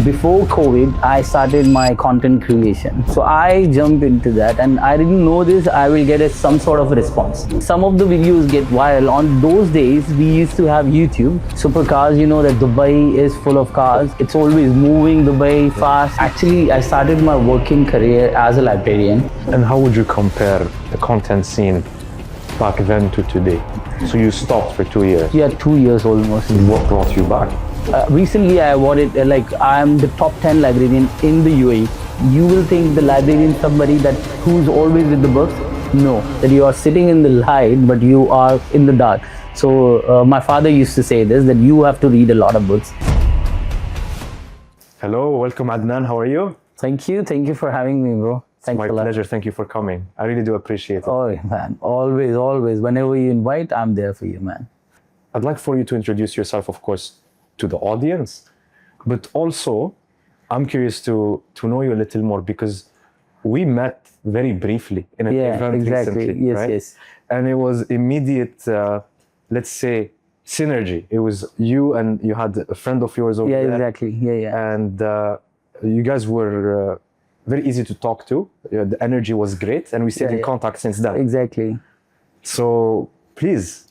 before COVID, I started my content creation. So I jumped into that and I didn't know this, I will get some sort of response. Some of the videos get viral. On those days, we used to have YouTube. Supercars, you know that Dubai is full of cars. It's always moving, Dubai, fast. Actually, I started my working career as a librarian. And how would you compare the content scene back then to today? So you stopped for 2 years. Yeah, 2 years almost. What brought you back? Recently, I awarded I'm the top 10 librarian in the UAE. You will think the librarian is somebody who's always with the books. No, that you are sitting in the light, but you are in the dark. So my father used to say this, that you have to read a lot of books. Hello, welcome Adnan. How are you? Thank you for having me, bro. Thanks My pleasure. Thank you for coming. I really do appreciate it. Oh man, always. Whenever you invite, I'm there for you, man. I'd like for you to introduce yourself, of course, to the audience, but also I'm curious to know you a little more because we met very briefly in an event recently, yes, right? Yes. And it was immediate, let's say, synergy. It was you and you had a friend of yours over there. Yeah, exactly. Yeah. And you guys were very easy to talk to. The energy was great, and we stayed in contact since then. Exactly. So please.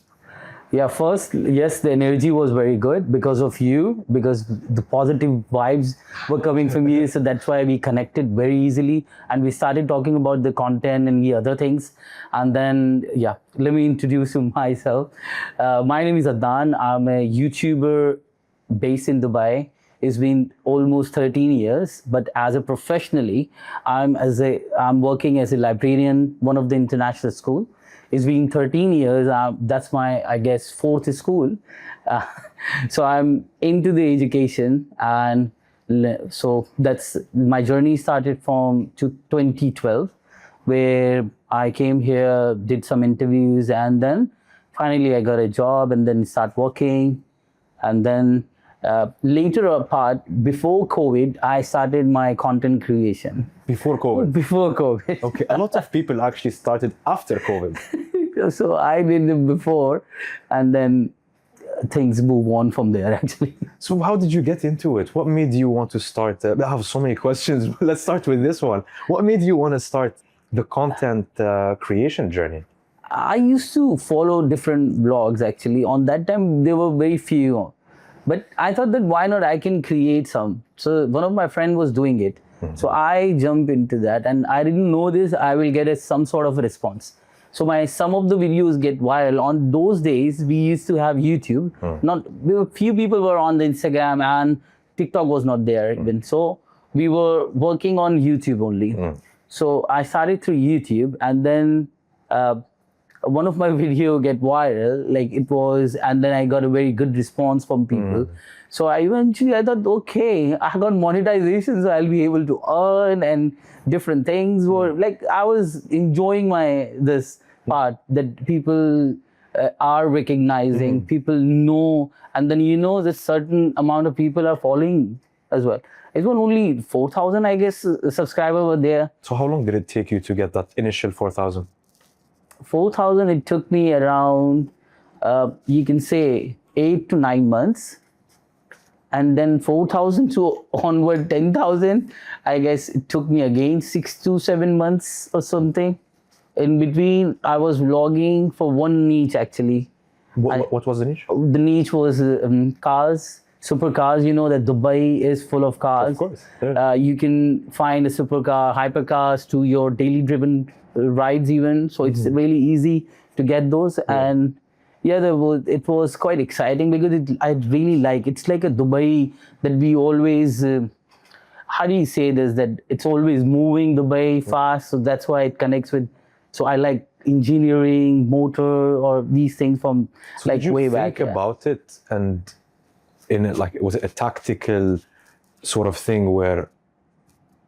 Yeah, first, yes, the energy was very good because of you, because the positive vibes were coming from you. So that's why we connected very easily and we started talking about the content and the other things. And then, yeah, let me introduce you myself. My name is Adnan. I'm a YouTuber based in Dubai. It's been almost 13 years, but as a professionally, I'm working as a librarian, one of the international school. It's been 13 years. That's my, I guess, fourth school. So I'm into the education, and so that's my journey started from 2012, where I came here, did some interviews, and then finally I got a job, and then start working, and then later part, before COVID, I started my content creation. Before COVID? Before COVID. Okay, a lot of people actually started after COVID. So I did it before, and then things move on from there, actually. So how did you get into it? What made you want to start? I have so many questions. Let's start with this one. What made you want to start the content creation journey? I used to follow different blogs, actually. On that time, there were very few. But I thought that why not I can create some. So one of my friends was doing it. So I jumped into that, and I didn't know this, I will get some sort of response. So some of the videos get viral. On those days, we used to have YouTube. Few people were on the Instagram, and TikTok was not there even. So we were working on YouTube only. So I started through YouTube, and then one of my video get viral, and then I got a very good response from people. So I thought, okay, I got monetization, so I'll be able to earn and different things. I was enjoying this part that people are recognizing, people know, and then the certain amount of people are following as well. It was only 4,000, I guess, subscribers were there. So how long did it take you to get that initial 4,000? 4,000, it took me around, you can say 8 to 9 months. And then 4,000 to onward 10,000, I guess it took me again 6 to 7 months or something. In between, I was vlogging for one niche, actually. What was the niche? The niche was cars, supercars. You know that Dubai is full of cars. Of course. Yeah. You can find a supercar, hypercars to your daily driven rides even. So it's really easy to get those. And yeah, it was quite exciting because I really it's like a Dubai that we always, how do you say this, that it's always moving Dubai fast. So that's why it connects with, so I like engineering, motor, or these things from way back. Think about it, and was it a tactical sort of thing where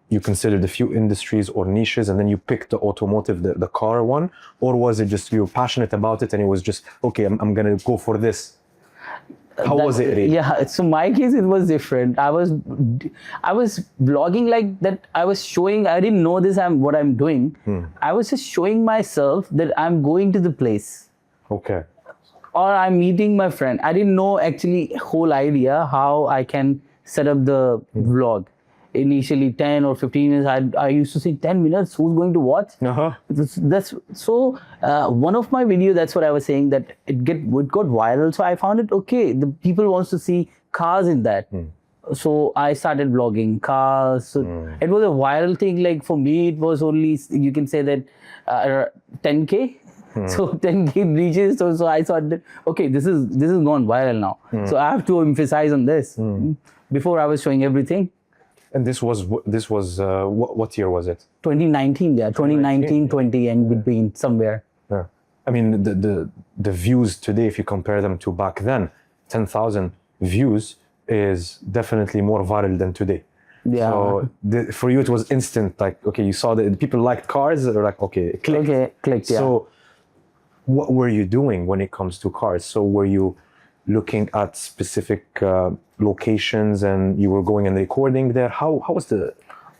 you considered a few industries or niches and then you picked the automotive, the car one? Or was it just you were passionate about it and it was just, okay, I'm going to go for this? How was it really? Yeah, so my case, it was different. I was vlogging like that. I was showing, I didn't know what I'm doing. I was just showing myself that I'm going to the place. Okay. Or I'm meeting my friend. I didn't know actually whole idea how I can set up the vlog. Initially 10 or 15 minutes, I used to say 10 minutes, who's going to watch? That's so one of my videos, that's what I was saying, that it got viral. So I found it okay. The people wants to see cars in that. So I started vlogging cars. So it was a viral thing. Like for me, it was only, you can say that 10K. So 10K reaches. So I thought that, okay, this is gone viral now. So I have to emphasize on this. Before I was showing everything. And this was what year was it? 2019, yeah, 2019, 20 and between somewhere. Yeah. I mean, the views today, if you compare them to back then, 10,000 views is definitely more viral than today. Yeah. So for you, it was instant. Like, okay, you saw that people liked cars. They're like, okay, clicked. Okay, clicked. Yeah. So, what were you doing when it comes to cars? So, were you looking at specific locations and you were going and recording there? How was the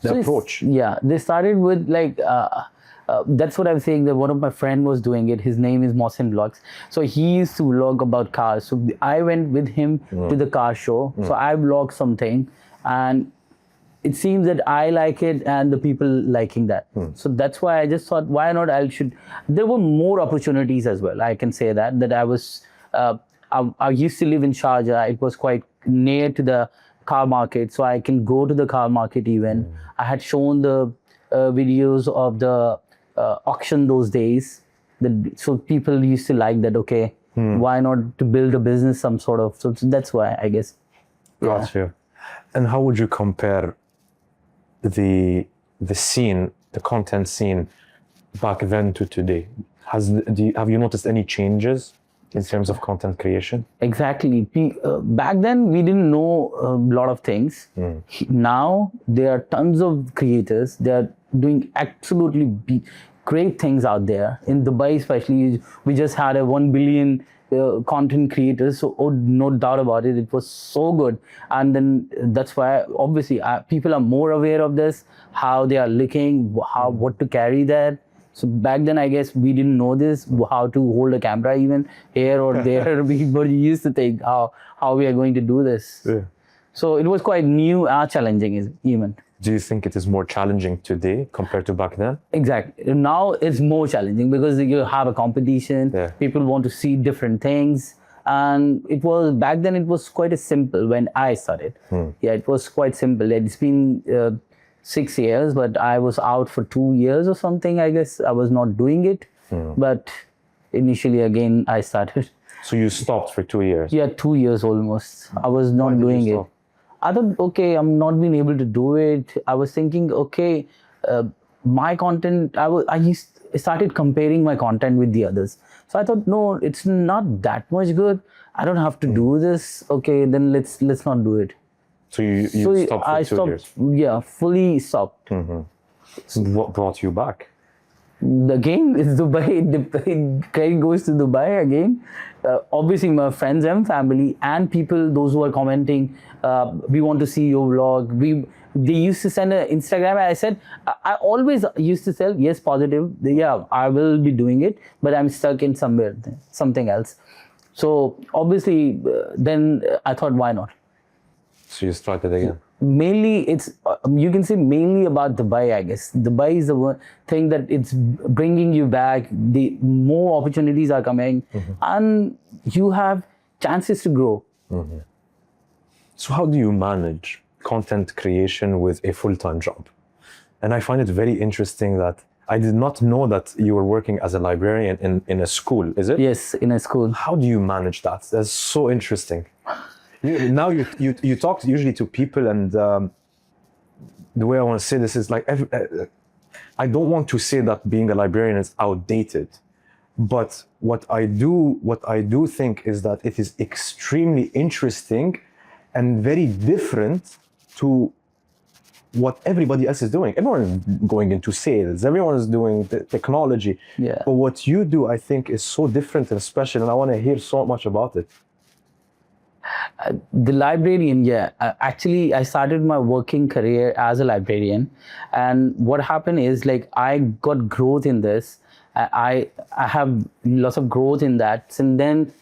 approach? Yeah, they started with like. That's what I'm saying, that one of my friend was doing it. His name is Mohsin Vlogs. So he used to vlog about cars. So I went with him to the car show. So I vlogged something and it seems that I like it and the people liking that. So that's why I just thought, why not? There were more opportunities as well. I can say that I was, I used to live in Sharjah. It was quite near to the car market. So I can go to the car market even. I had shown the videos of the auction those days, so people used to like that. Okay, why not to build a business, some sort of. So that's why I guess. Gotcha. And how would you compare the scene, the content scene, back then to today? Have you noticed any changes in terms of content creation? Exactly. Back then we didn't know a lot of things. Now there are tons of creators. They are doing absolutely great things out there. In Dubai especially, we just had a 1 billion content creators. So no doubt about it, it was so good. And then that's why obviously people are more aware of this, how they are looking, what to carry there. So back then, I guess we didn't know this, how to hold a camera even here or there. We used to think how we are going to do this. Yeah. So it was quite new and challenging even. Do you think it is more challenging today compared to back then? Exactly. Now it's more challenging because you have a competition. Yeah. People want to see different things. And back then it was quite simple when I started. Yeah, it was quite simple. It's been 6 years, but I was out for 2 years or something. I guess I was not doing it, but initially again I started. So you stopped for 2 years? Yeah, 2 years almost. I was not doing it. I thought, okay, I'm not being able to do it. I was thinking, okay, my content. I started comparing my content with the others. So I thought, no, it's not that much good. I don't have to do this. Okay, then let's not do it. So you stopped for 2 years? Yeah, fully stopped. So what brought you back? Again, it's Dubai. Credit goes to Dubai again. Obviously, my friends and family and people, those who are commenting, we want to see your vlog. They used to send an Instagram. And I said, I always used to say, yes, positive. Yeah, I will be doing it, but I'm stuck in something else. So obviously, then I thought, why not? So you started again. Mainly, it's you can say mainly about Dubai. I guess Dubai is the one thing that it's bringing you back. The more opportunities are coming, and you have chances to grow. So how do you manage content creation with a full-time job? And I find it very interesting that I did not know that you were working as a librarian in a school. Is it? Yes, in a school. How do you manage that? That's so interesting. Now you talk usually to people, and the way I want to say this is like I don't want to say that being a librarian is outdated, but what I do think is that it is extremely interesting and very different to what everybody else is doing. Everyone is going into sales. Everyone is doing the technology. Yeah. But what you do, I think, is so different and special, and I want to hear so much about it. The librarian, yeah. Actually, I started my working career as a librarian, and what happened is like I got growth in this. I have lots of growth in that, and then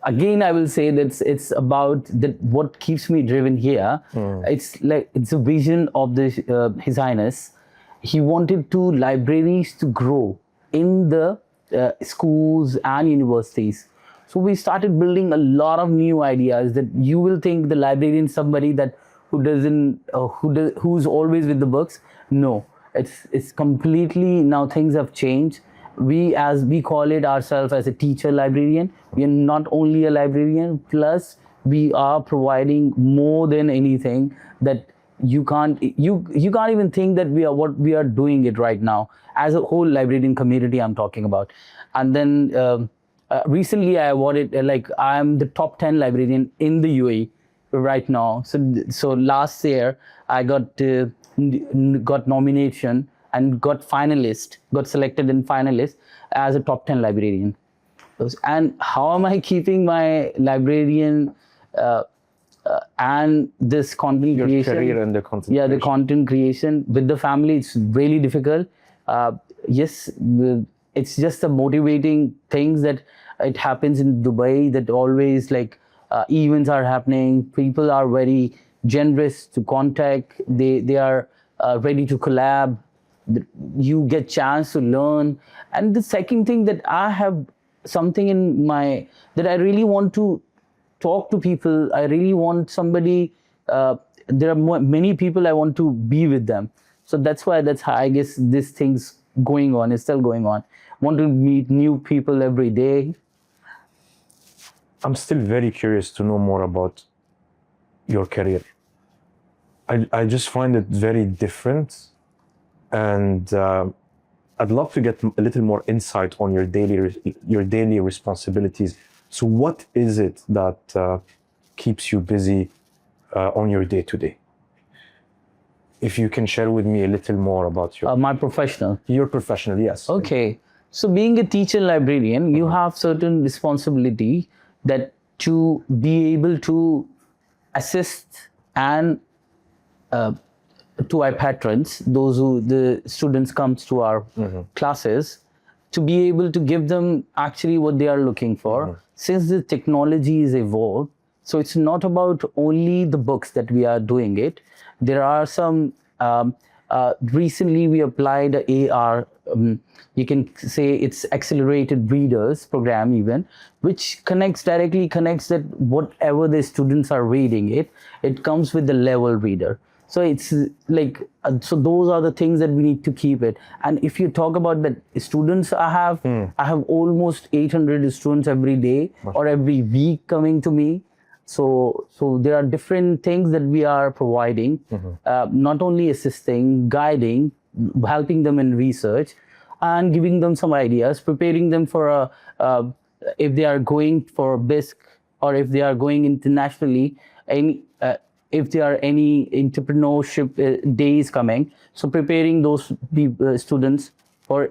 again, I will say that it's about that what keeps me driven here. It's a vision of His Highness. He wanted libraries to grow in the schools and universities. So we started building a lot of new ideas that you will think the librarian is somebody that who's always with the books. No, it's completely, now things have changed. We call it ourselves as a teacher librarian. We are not only a librarian, plus we are providing more than anything that you can't even think that what we are doing it right now as a whole librarian community I'm talking about. And then recently I awarded I'm the top 10 librarian in the UAE right now. So last year I got nomination and got selected in finalist as a top 10 librarian. And how am I keeping my librarian and this content creation? Career and the content Yeah, creation. the content creation with the family, it's really difficult. Yes, it's just a motivating things that it happens in Dubai, that always events are happening. People are very generous to contact. They are ready to collab. You get chance to learn. And the second thing that I have something in that I really want to talk to people. I really want somebody. There are many people I want to be with them. So that's how I guess this thing's going on. It's still going on. Want to meet new people every day. I'm still very curious to know more about your career. I just find it very different, and I'd love to get a little more insight on your daily responsibilities. So what is it that keeps you busy on your day-to-day? If you can share with me a little more about My professional. Your professional, yes. Okay. So being a teacher librarian, you have certain responsibility that to be able to assist and to our patrons, the students comes to our classes, to be able to give them actually what they are looking for. Since the technology is evolved, so it's not about only the books that we are doing it. There are some, recently we applied AR, you can say it's accelerated readers program even, which directly connects that whatever the students are reading it comes with the level reader. So it's so those are the things that we need to keep it. And if you talk about the students I have almost 800 students every day or every week coming to me. So there are different things that we are providing, not only assisting, guiding, helping them in research, and giving them some ideas, preparing them for if they are going for BISC or if they are going internationally, if there are any entrepreneurship days coming. So preparing those students for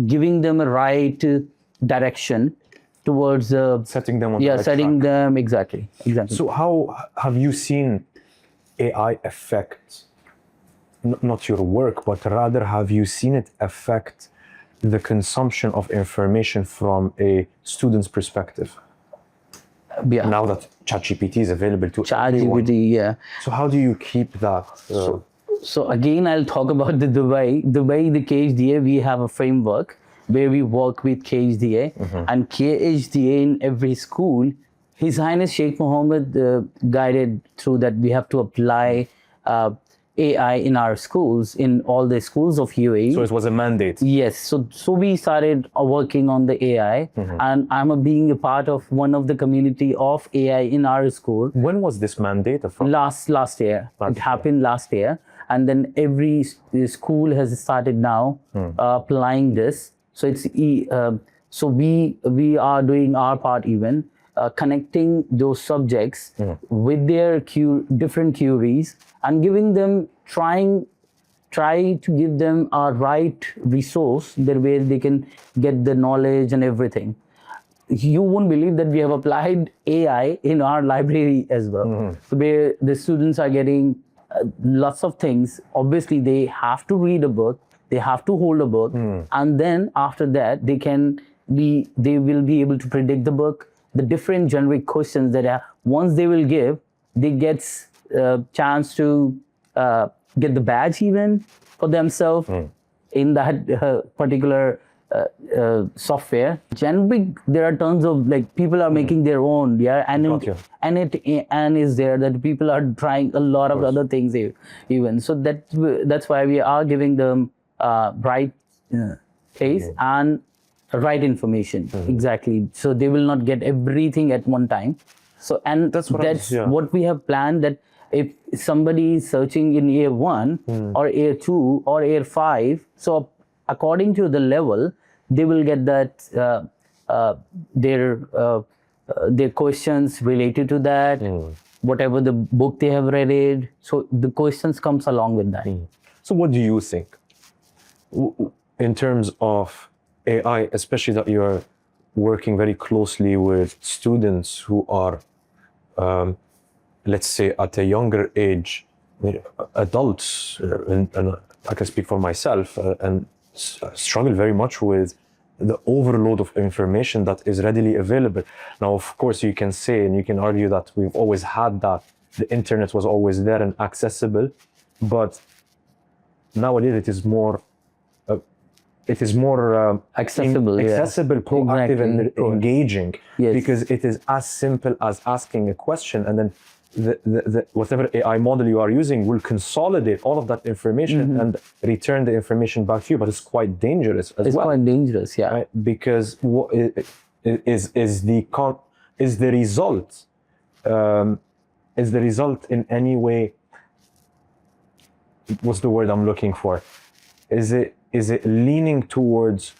giving them a right direction towards setting them on the right setting track. them exactly. So how have you seen AI affect not your work, but rather have you seen it affect the consumption of information from a student's perspective? Yeah. Now that ChatGPT is available to everyone. ChatGPT, yeah. So how do you keep that? So again, I'll talk about the Dubai, the KHDA. We have a framework where we work with KHDA, and KHDA in every school, His Highness Sheikh Mohammed guided through that we have to apply AI in our schools, in all the schools of UAE. So it was a mandate. Yes. So we started working on the AI, and I'm being a part of one of the community of AI in our school. When was this mandate? Last year. It happened last year, and then every school has started now applying this. So it's so we are doing our part even. Connecting those subjects with their different queries and giving them, try to give them a right resource there where they can get the knowledge and everything. You won't believe that we have applied AI in our library as well. So where the students are getting lots of things. Obviously, they have to read a book, they have to hold a book, and then after that they will be able to predict the book. the different generic questions that are, once they will give, they get a chance to get the badge even for themselves in that particular software. Generally, there are tons of like people are making their own, and it is there that people are trying a lot of other things even. So that's why we are giving them right place and right information exactly. So they will not get everything at one time. So and that's what we have planned, that if somebody is searching in year 1 or year 2 or year 5, so according to the level, they will get that their questions related to that, whatever the book they have read. So the questions comes along with that. So what do you think in terms of AI, especially that you are working very closely with students who are, let's say, at a younger age, adults, and I can speak for myself, and struggle very much with the overload of information that is readily available. Now, of course, you can say and you can argue that we've always had that. The internet was always there and accessible, but nowadays it is more accessible, proactive, and engaging, Yes. because it is as simple as asking a question, and then the whatever AI model you are using will consolidate all of that information and return the information back to you. But it's quite dangerous as well. It's quite dangerous, yeah. Right? Because what is the result in any way? What's the word I'm looking for? Is it leaning towards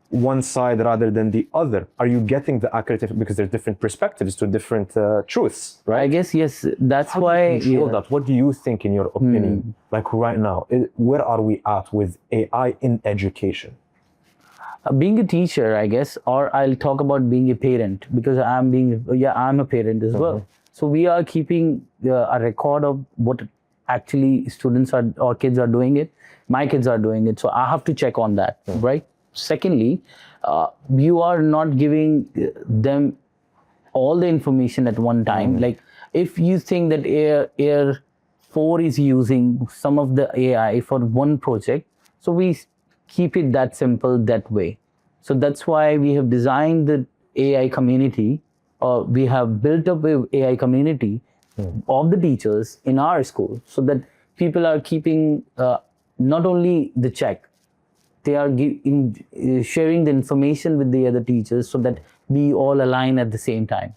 one side rather than the other? Are you getting the accurate, because there are different perspectives to different truths, right? I guess, yes, that's How why. do you control that? What do you think, in your opinion, like right now, where are we at with AI in education? Being a teacher, I guess, or I'll talk about being a parent, because I'm a parent as well. So we are keeping a record of what actually students are or kids are doing it. My kids are doing it, so I have to check on that, right? Secondly, you are not giving them all the information at one time. Like if you think that Air 4 is using some of the AI for one project, so we keep it that simple that way. So that's why we have designed the AI community, or we have built up a AI community of the teachers in our school, so that people are keeping not only the check, they are sharing the information with the other teachers, so that we all align at the same time.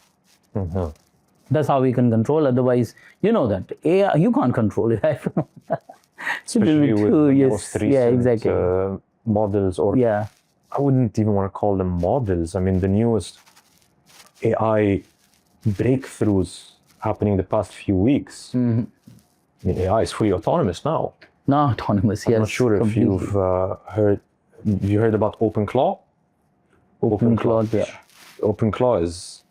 That's how we can control. Otherwise, you know that AI, you can't control it. Especially with most recent exactly. Models, or I wouldn't even want to call them models. I mean, the newest AI breakthroughs happening the past few weeks. I mean, AI is fully autonomous now. No, autonomous, yes. I'm not sure if you've heard about OpenCLAW. OpenCLAW, yeah. OpenCLAW is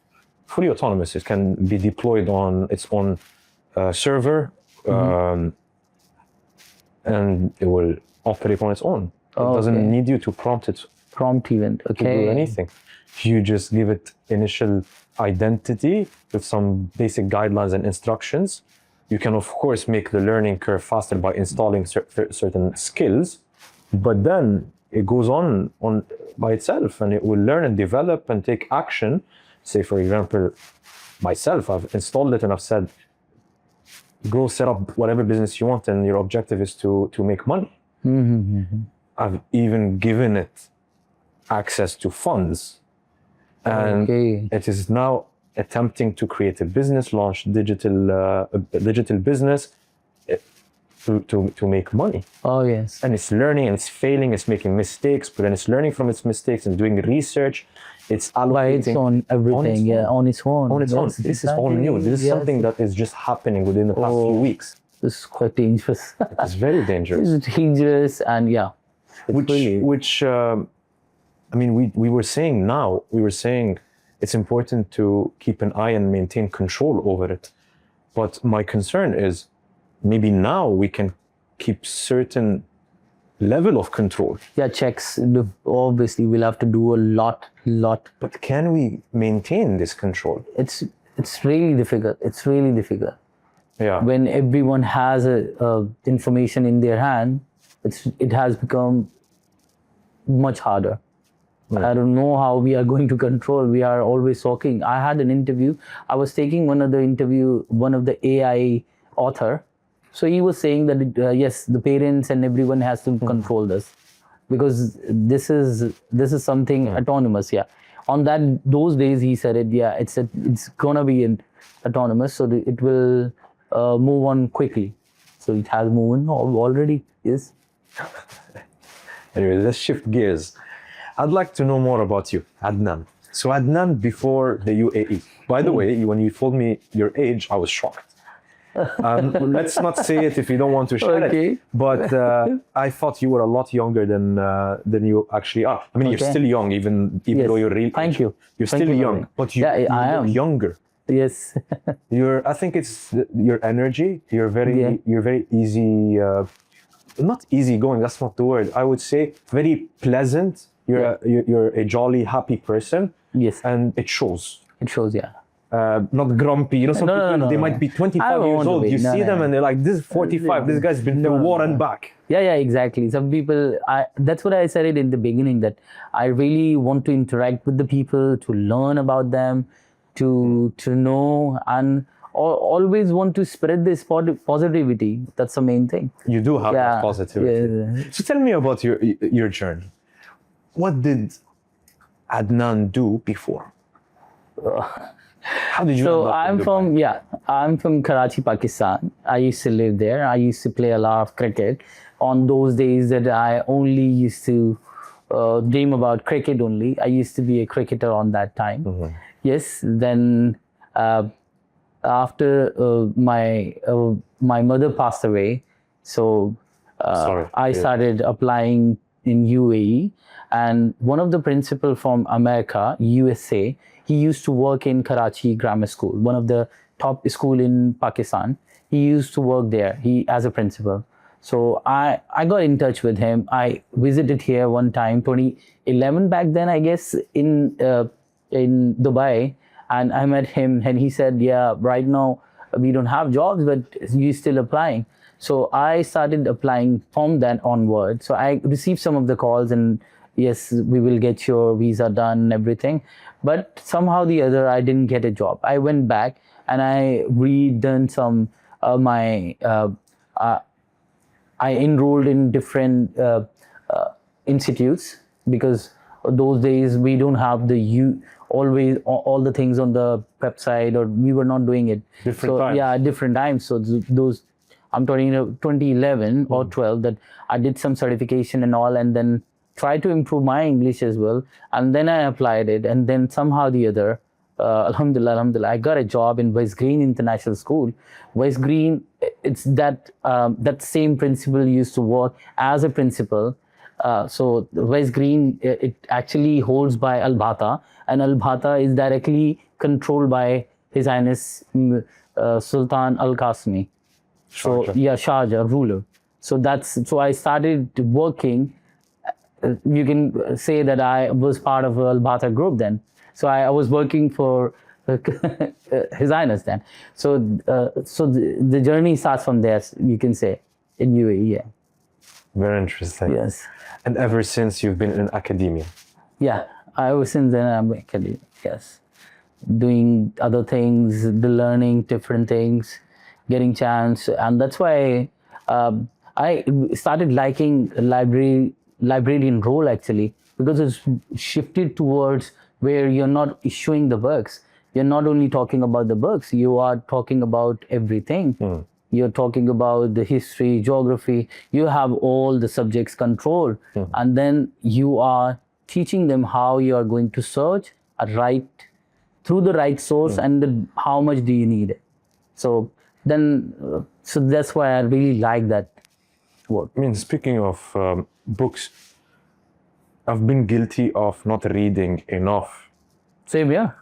fully autonomous. It can be deployed on its own server, and it will operate on its own. It doesn't need you to prompt it. Prompt even, to do anything. You just give it initial identity with some basic guidelines and instructions. You can, of course, make the learning curve faster by installing certain skills, but then it goes on by itself, and it will learn and develop and take action. Say, for example, myself, I've installed it and I've said, go set up whatever business you want, and your objective is to make money. I've even given it access to funds, and it is now attempting to create a business, launch digital business to make money. Oh yes. And it's learning and it's failing, it's making mistakes, but then it's learning from its mistakes and doing research. It's allocating on everything, on its own. On its own. This is all new. This is something that is just happening within the past few weeks. This is quite dangerous. It's very dangerous. It's dangerous, and I mean, we were saying it's important to keep an eye and maintain control over it. But my concern is, maybe now we can keep certain level of control. Yeah, checks. Obviously, we'll have to do a lot. But can we maintain this control? It's really difficult. It's really difficult. Yeah. When everyone has a information in their hand, it has become much harder. I don't know how we are going to control. We are always talking. I had an interview. I was taking one of the AI author. So he was saying that yes, the parents and everyone has to control this, because this is something autonomous. Yeah. On those days he said it. Yeah, it's gonna be autonomous. So it will move on quickly. So it has moved on already. Yes. Anyway, let's shift gears. I'd like to know more about you, Adnan. So Adnan, before the UAE. By the way, when you told me your age, I was shocked. Let's not say it if you don't want to share it. But I thought you were a lot younger than you actually are. I mean, you're still young, even Yes. though you're real. Thank you. You're Thank still you, young, Naveen. but you I look am. younger. Yes. I think it's your energy. You're very easy. Not easygoing. That's not the word. I would say very pleasant. You're a jolly, happy person. Yes. And it shows. It shows. Yeah. Not grumpy. You know, some people, they might be 25 years old. You see them and they're like, this is 45. This guy's been to war and back. Yeah, exactly. Some people, that's what I said it in the beginning, that I really want to interact with the people, to learn about them, to know, and always want to spread this positivity. That's the main thing. You do have that positivity. Yeah. So tell me about your journey. What did Adnan do before? How did you? So I'm from Karachi, Pakistan. I used to live there. I used to play a lot of cricket. On those days that I only used to dream about cricket only. I used to be a cricketer on that time. Mm-hmm. Yes. Then after my mother passed away, so I started applying in UAE, and one of the principal from America, USA, he used to work in Karachi Grammar School, one of the top school in Pakistan. He used to work there, as a principal. So I got in touch with him. I visited here one time, 2011 back then, I guess, in Dubai, and I met him, and he said, yeah, right now we don't have jobs, but you still applying. So I started applying from then onward. So I received some of the calls, and yes, we will get your visa done and everything. But somehow the other, I didn't get a job. I went back and I redone some I enrolled in different institutes, because those days we don't have always all the things on the website, or we were not doing it. Different times. Yeah, different times. So those, I'm talking 2011 or 12, that I did some certification and all, and then tried to improve my English as well. And then I applied it, and then somehow the other, alhamdulillah, I got a job in West Green International School. West Green, it's that same principal used to work as a principal. So West Green, it actually holds by Al-Bata, and Al-Bata is directly controlled by His Highness Sultan Al-Qasimi. So Sharjah ruler. So I started working. You can say that I was part of Al-Bata group then. So I was working for His Highness then. So the journey starts from there, you can say, in UAE. Yeah. Very interesting. Yes. And ever since you've been in academia? Yeah, ever since then I'm in academia. Yes. Doing other things, learning different things, getting chance. And that's why I started liking librarian role, actually, because it's shifted towards where you're not issuing the books. You're not only talking about the books, you are talking about everything. You're talking about the history, geography. You have all the subjects controlled. And then you are teaching them how you are going to search through the right source, and how much do you need it. So that's why I really like that work. I mean, speaking of books, I've been guilty of not reading enough. Same here.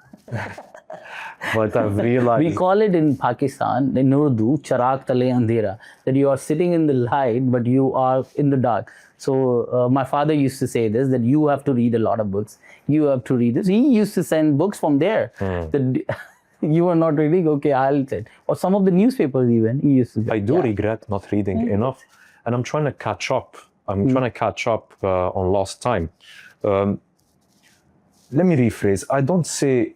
But I've realized We call it in Pakistan, in Urdu, charaq tale andhera, that you are sitting in the light, but you are in the dark. So my father used to say this, that you have to read a lot of books. You have to read this. He used to send books from there. That you are not reading, okay, I'll send. Or some of the newspapers even, he used to. I do regret not reading enough, and I'm trying to catch up. I'm trying to catch up on lost time. Let me rephrase. I don't say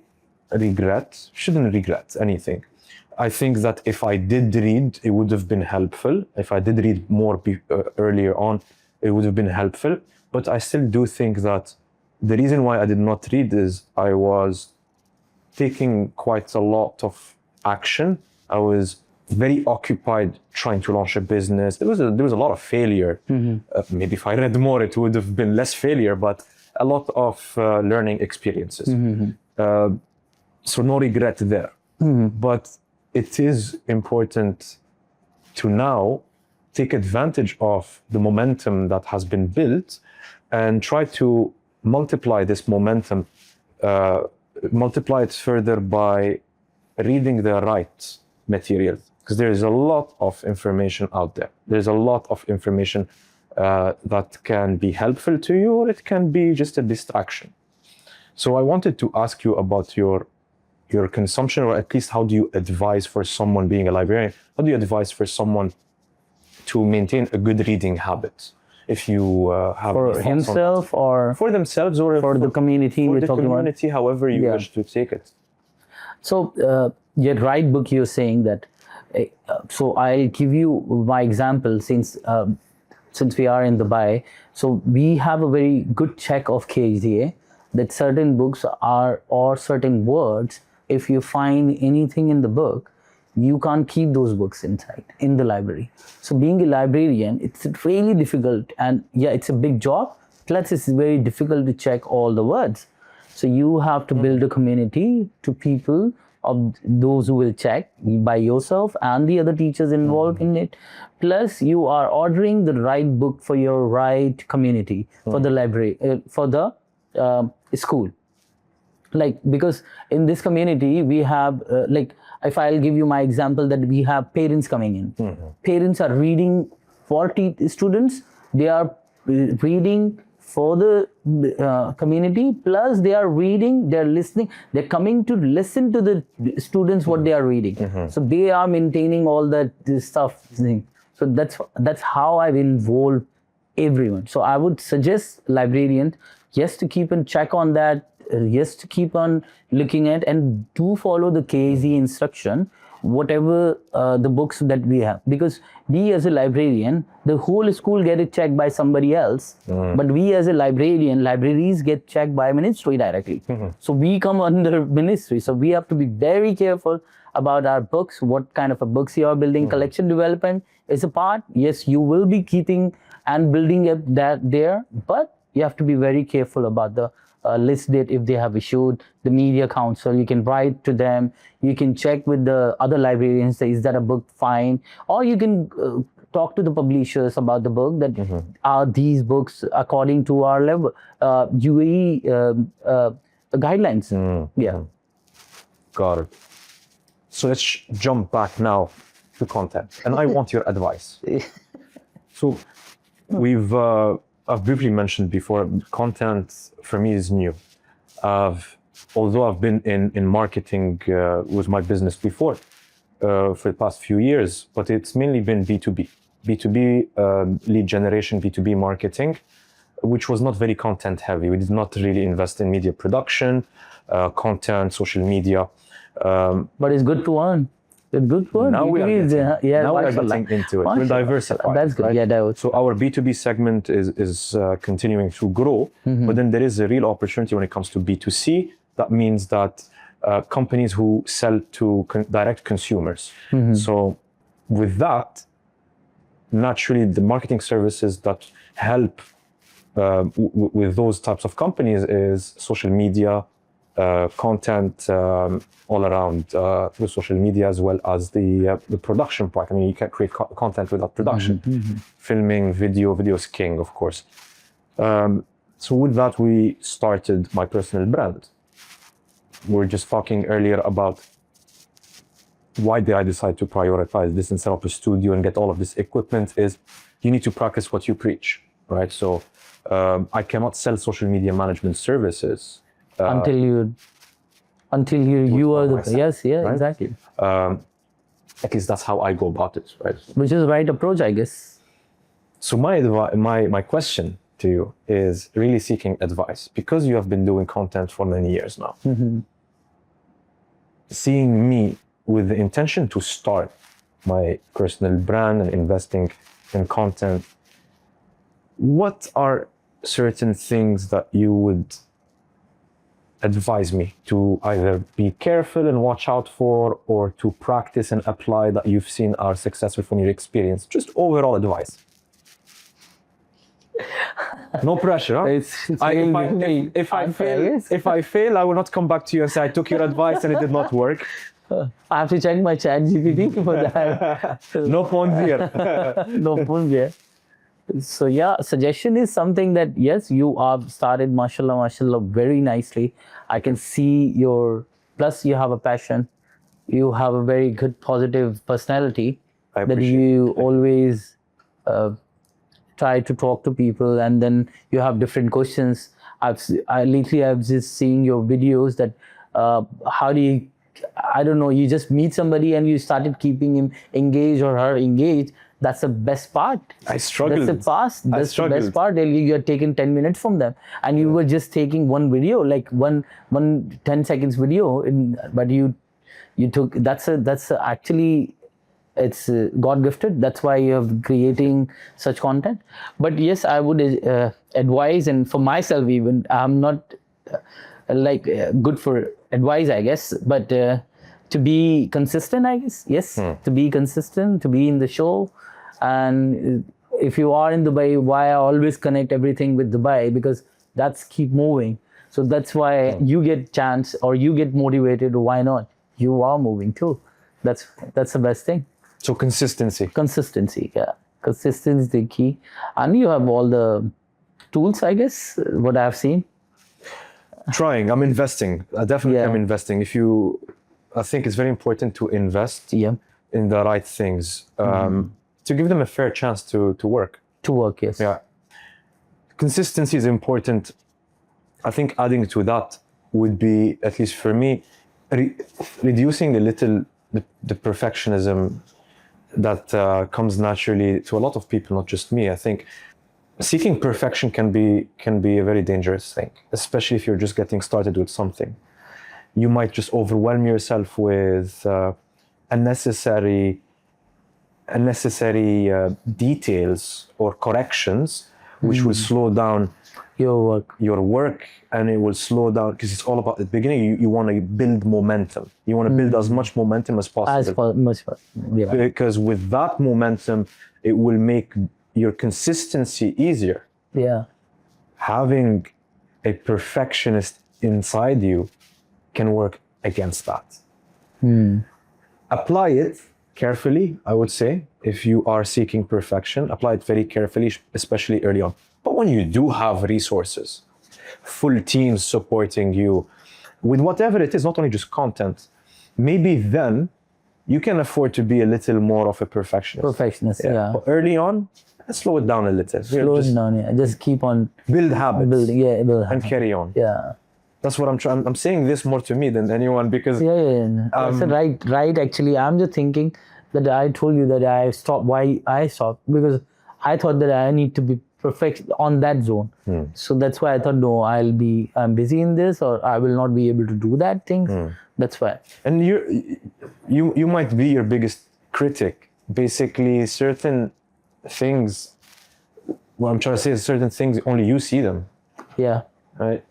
regret. Shouldn't regret anything. I think that if I did read, it would have been helpful. If I did read more earlier on, it would have been helpful. But I still do think that the reason why I did not read is I was taking quite a lot of action. I was very occupied trying to launch a business. There was a lot of failure. Maybe if I read more, it would have been less failure, but a lot of learning experiences. So no regret there. But it is important to now take advantage of the momentum that has been built and try to multiply this momentum, multiply it further by reading the right material. Because there is a lot of information out there. There's a lot of information that can be helpful to you, or it can be just a distraction. So I wanted to ask you about your consumption, or at least how do you advise for someone being a librarian? How do you advise for someone to maintain a good reading habit? If you have For himself or for themselves or for the community for we're the talking about? community, however you wish to take it. So, your right book, you're saying that. So I'll give you my example since we are in Dubai. So we have a very good check of KHDA that certain books are, or certain words, if you find anything in the book, you can't keep those books inside in the library. So being a librarian, it's really difficult, and it's a big job. Plus, it's very difficult to check all the words. So you have to build a community to people of those who will check by yourself and the other teachers involved in it. Plus, you are ordering the right book for your right community, for the library, for the school. Like, because in this community, we have, like, if I'll give you my example, that we have parents coming in. Parents are reading for students. They are reading for the community, plus they are reading, they're listening, they're coming to listen to the students what they are reading. So they are maintaining all that stuff. So that's how I've involved everyone. So I would suggest librarians, yes, to keep in check on that, yes, to keep on looking at, and do follow the KZ instruction, whatever the books that we have. Because we as a librarian, the whole school get it checked by somebody else, but we as a librarian, libraries get checked by ministry directly. So we come under ministry. So we have to be very careful about our books, what kind of a books you are building. Collection development is a part. Yes, you will be keeping and building up that there, but you have to be very careful about the list date if they have issued, the media council. You can write to them, you can check with the other librarians, say, is that a book fine? Or you can talk to the publishers about the book, that are these books according to our level, UAE guidelines. Got it. So let's jump back now to content, and I want your advice. So I've briefly mentioned before, content for me is new. Although I've been in marketing with my business before for the past few years, but it's mainly been B2B. B2B lead generation, B2B marketing, which was not very content heavy. We did not really invest in media production, content, social media. But it's good to earn. It's good to earn. Now we are getting into it. We're diversified. That's good. Right? So our B2B segment is continuing to grow, but then there is a real opportunity when it comes to B2C. That means that companies who sell to direct consumers. So with that, naturally, the marketing services that help with those types of companies is social media, content all around through social media, as well as the production part. I mean, you can't create content without production. Filming, video is king, of course. So with that, we started my personal brand. we were just talking earlier about why did I decide to prioritize this and set up a studio and get all of this equipment is you need to practice what you preach, right? So I cannot sell social media management services until you are the myself, yes, yeah, right? exactly. At least that's how I go about it, right? Which is the right approach, I guess. So my question to you is really seeking advice, because you have been doing content for many years now. Seeing me with the intention to start my personal brand and investing in content, what are certain things that you would advise me to either be careful and watch out for, or to practice and apply that you've seen are successful from your experience? Just overall advice. No pressure, huh? If I fail, I will not come back to you and say I took your advice and it did not work. I have to check my chat GPT for that. No point here. No point here. So yeah, suggestion is something that, yes, you have started, mashallah, very nicely. I can see plus you have a passion. You have a very good, positive personality that you always try to talk to people, and then you have different questions. Lately I've just seen your videos that how do you, I don't know, you just meet somebody and you started keeping him engaged or her engaged. That's the best part. I struggled. That's the best part. You are taking 10 minutes from them, and you were just taking one video, like one 10 seconds video, but you took, actually, it's God gifted. That's why you have creating such content. But yes, I would advise, and for myself even, I'm not good for advice, I guess, but to be consistent, I guess. Yes, to be consistent, to be in the show. And if you are in Dubai, why I always connect everything with Dubai, because that's keep moving. So that's why you get chance or you get motivated. Why not? You are moving too. That's the best thing. So consistency. Consistency, yeah. Consistency is the key. And you have all the tools, I guess, what I've seen. I'm investing. I definitely am investing. I think it's very important to invest in the right things, to give them a fair chance to work. To work, yes. Yeah. Consistency is important. I think adding to that would be, at least for me, reducing a little the perfectionism that comes naturally to a lot of people, not just me. I think seeking perfection can be a very dangerous thing, especially if you're just getting started with something. You might just overwhelm yourself with unnecessary details or corrections, which will slow down your work, and it will slow down, because it's all about the beginning. You want to build momentum. You want to build as much momentum as possible. Because with that momentum, it will make your consistency easier. Yeah. Having a perfectionist inside you can work against that. Apply it carefully, I would say. If you are seeking perfection, apply it very carefully, especially early on. But when you do have resources, full teams supporting you with whatever it is, not only just content, maybe then you can afford to be a little more of a perfectionist. Yeah. But early on, slow it down a little. Just keep on build habits. Building, and carry on. Yeah. That's what I'm trying. I'm saying this more to me than anyone, because that's right. Actually, I'm just thinking that I told you that I stopped. Why I stopped? Because I thought that I need to be perfect on that zone. So that's why I thought, no, I'm busy in this, or I will not be able to do that thing. That's why. And you might be your biggest critic. Basically, certain things. What I'm trying to say is, certain things only you see them. Yeah. Right.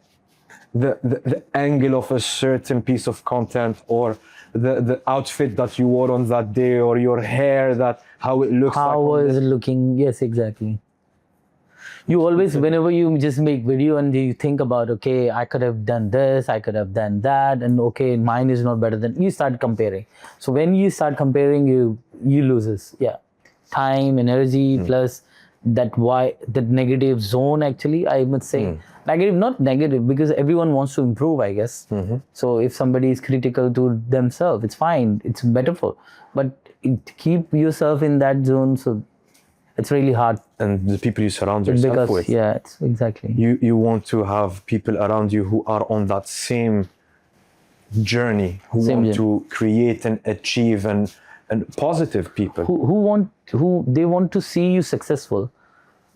The angle of a certain piece of content, or the outfit that you wore on that day, or your hair, how it looks. How was it looking? Yes, exactly. You always, whenever you just make video and you think about, okay, I could have done this, I could have done that, and okay, mine is not better than, you start comparing. So when you start comparing, you loses. Yeah. Time, energy, plus that negative zone, actually, I must say. Negative, not negative, because everyone wants to improve, I guess. So if somebody is critical to themselves, it's fine, it's better for, but keep yourself in that zone, so it's really hard. And the people you surround yourself with. Yeah, it's exactly. You want to have people around you who are on that same journey, who want to create and achieve, and positive people. Who they want to see you successful.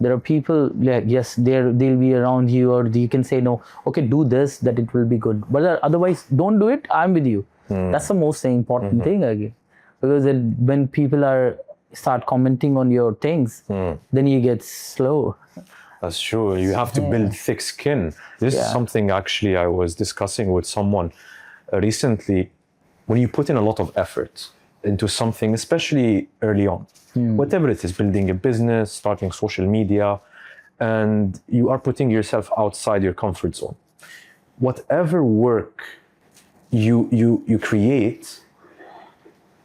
There are people, like, yes, they'll be around you, or you can say, no, okay, do this, that it will be good. But otherwise, don't do it, I'm with you. That's the most important thing, again. Because when people start commenting on your things, then you get slow. That's true. You have to build thick skin. This is something actually I was discussing with someone recently. When you put in a lot of effort into something, especially early on, whatever it is, building a business, starting social media, and you are putting yourself outside your comfort zone. Whatever work you create,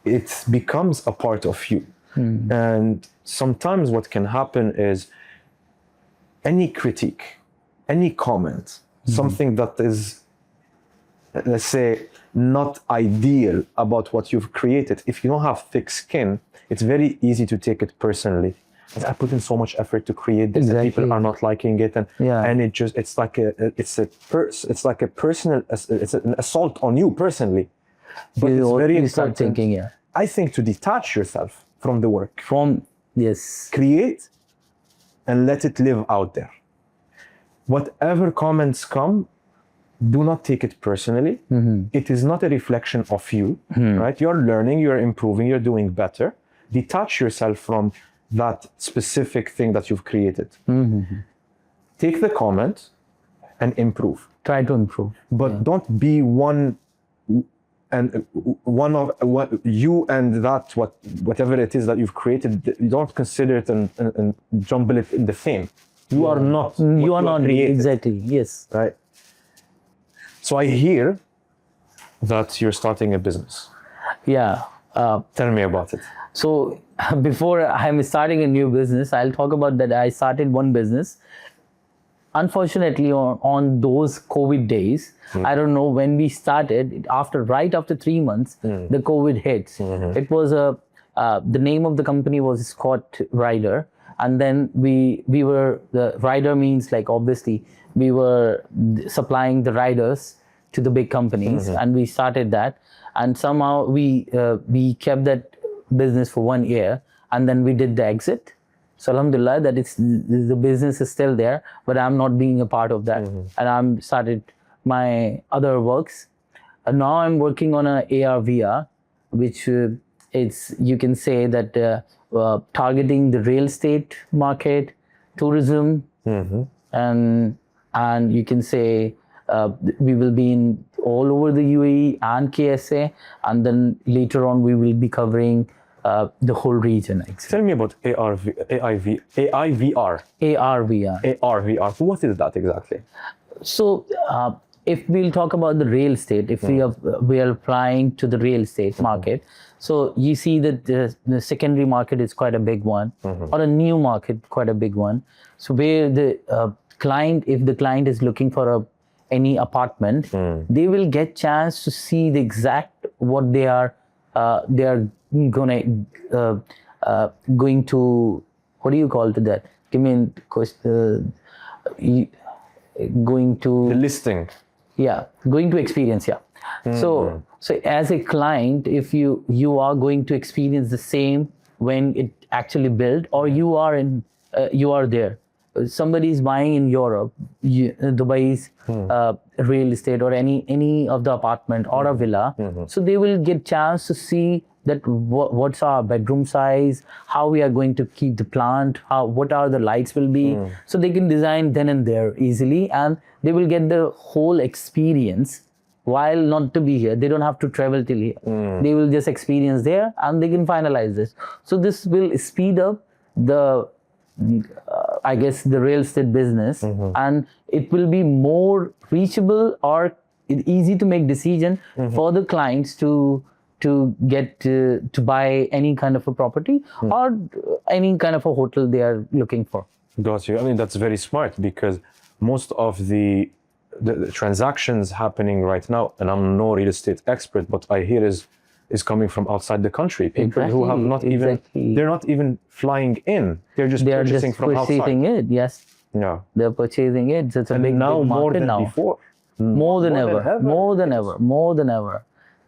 it becomes a part of you. And sometimes what can happen is any critique, any comment, something that is, let's say, not ideal about what you've created, if you don't have thick skin, it's very easy to take it personally. I put in so much effort to create this, and people are not liking it, and it's like a personal, it's an assault on you personally. But it's very important, thinking, I think, to detach yourself from the work. Create and let it live out there. Whatever comments come, do not take it personally. It is not a reflection of you, right? You're learning, you're improving, you're doing better. Detach yourself from that specific thing that you've created. Take the comment and improve. Try to improve. But don't be one of what you and that whatever it is that you've created. You don't consider it and jumble it in the same. You are not. You are not created. Exactly. Yes. Right. So I hear that you're starting a business. Yeah. Tell me about it. So before I'm starting a new business, I'll talk about that. I started one business. Unfortunately, on those COVID days, I don't know when we started. Right after 3 months, the COVID hits. It was the name of the company was Scott Rider, and then we were, the rider means, like, obviously we were supplying the riders to the big companies, and we started that, and somehow we kept that business for 1 year, and then we did the exit. So alhamdulillah that the business is still there, but I'm not being a part of that. And I'm started my other works. And now I'm working on a AR/VR, which it's, you can say that targeting the real estate market, tourism, and you can say we will be in all over the UAE and KSA, and then later on we will be covering the whole region. Tell me about AR/VR. AR/VR. So what is that exactly? So if we'll talk about the real estate, if we are applying to the real estate market, so you see that the secondary market is quite a big one, or a new market, quite a big one. So where the client, if the client is looking for any apartment, they will get chance to see the exact what they are going to, what do you call to that? Give me going to the listing. Yeah, going to experience. Yeah. So as a client, if you are going to experience the same when it actually built, or you are there. Somebody is buying in Europe, Dubai's real estate, or any of the apartment or a villa. So they will get chance to see that what's our bedroom size, how we are going to keep the plant, what are the lights will be. So they can design then and there easily, and they will get the whole experience while not to be here. They don't have to travel till here. They will just experience there, and they can finalize this. So this will speed up the I guess the real estate business, and it will be more reachable or easy to make decision for the clients to to get to buy any kind of a property or any kind of a hotel they are looking for. Got you. I mean, that's very smart because most of the transactions happening right now, and I'm no real estate expert, but I hear is coming from outside the country. People who have not even, they're not even flying in. They're just purchasing from purchasing outside. it, yes. Yeah. They're purchasing it. So it's a big Now market more than now. before. More than ever.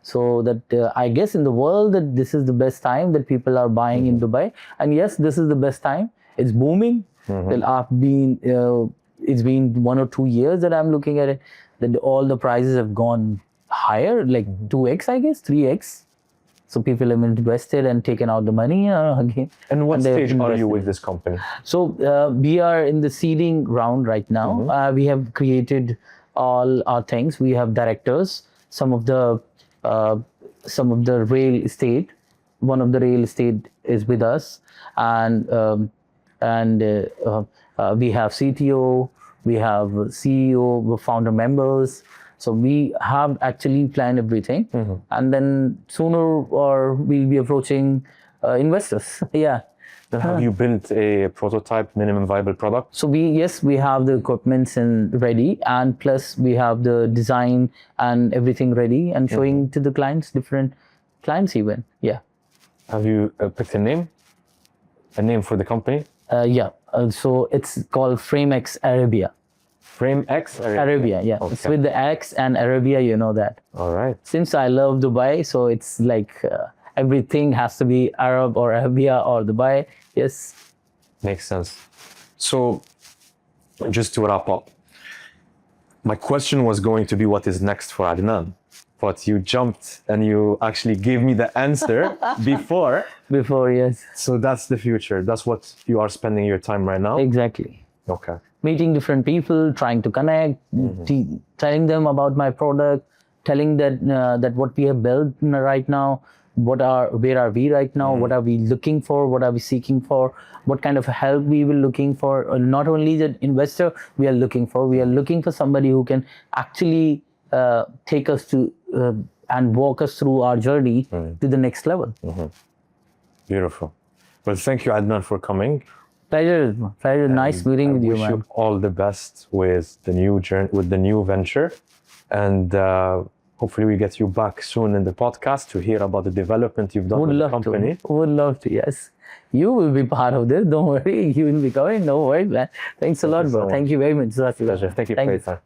So that I guess in the world that this is the best time that people are buying in Dubai. And yes, this is the best time. It's booming. Well, it's been 1 or 2 years that I'm looking at it, that all the prices have gone higher, like 2x, I guess, 3x. So people have invested and taken out the money again. And what stage are you with this company? So we are in the seeding round right now. We have created all our things. We have directors, some of the real estate. One of the real estate is with us, and we have CTO, we have CEO, we founder members. So we have actually planned everything, and then sooner or we'll be approaching investors. Yeah. Then have you built a prototype minimum viable product? So we have the equipments and ready, and plus we have the design and everything ready and showing to the clients, different clients even. Yeah. Have you picked a name for the company? So it's called FrameX Arabia. FrameX Arabia, yeah. Okay. It's with the X and Arabia, you know that. All right. Since I love Dubai, so it's like everything has to be Arab or Arabia or Dubai. Yes. Makes sense. So just to wrap up, my question was going to be what is next for Adnan, but you jumped and you actually gave me the answer before. Before, yes. So that's the future. That's what you are spending your time right now? Exactly. Okay. Meeting different people, trying to connect, telling them about my product, telling that what we have built right now, where are we right now, what are we looking for, what are we seeking for, what kind of help we will looking for. Not only the investor we are looking for somebody who can actually take us to and walk us through our journey to the next level. Beautiful. Well, thank you, Adnan, for coming. Pleasure. Nice meeting with you, man. I wish you all the best with the new journey, with the new venture, and hopefully we get you back soon in the podcast to hear about the development you've done with the company. Would love to. Yes, you will be part of this. Don't worry, you will be coming. No worries, man. Thanks a lot, bro. Thank you very much. Pleasure. Thank you for your time.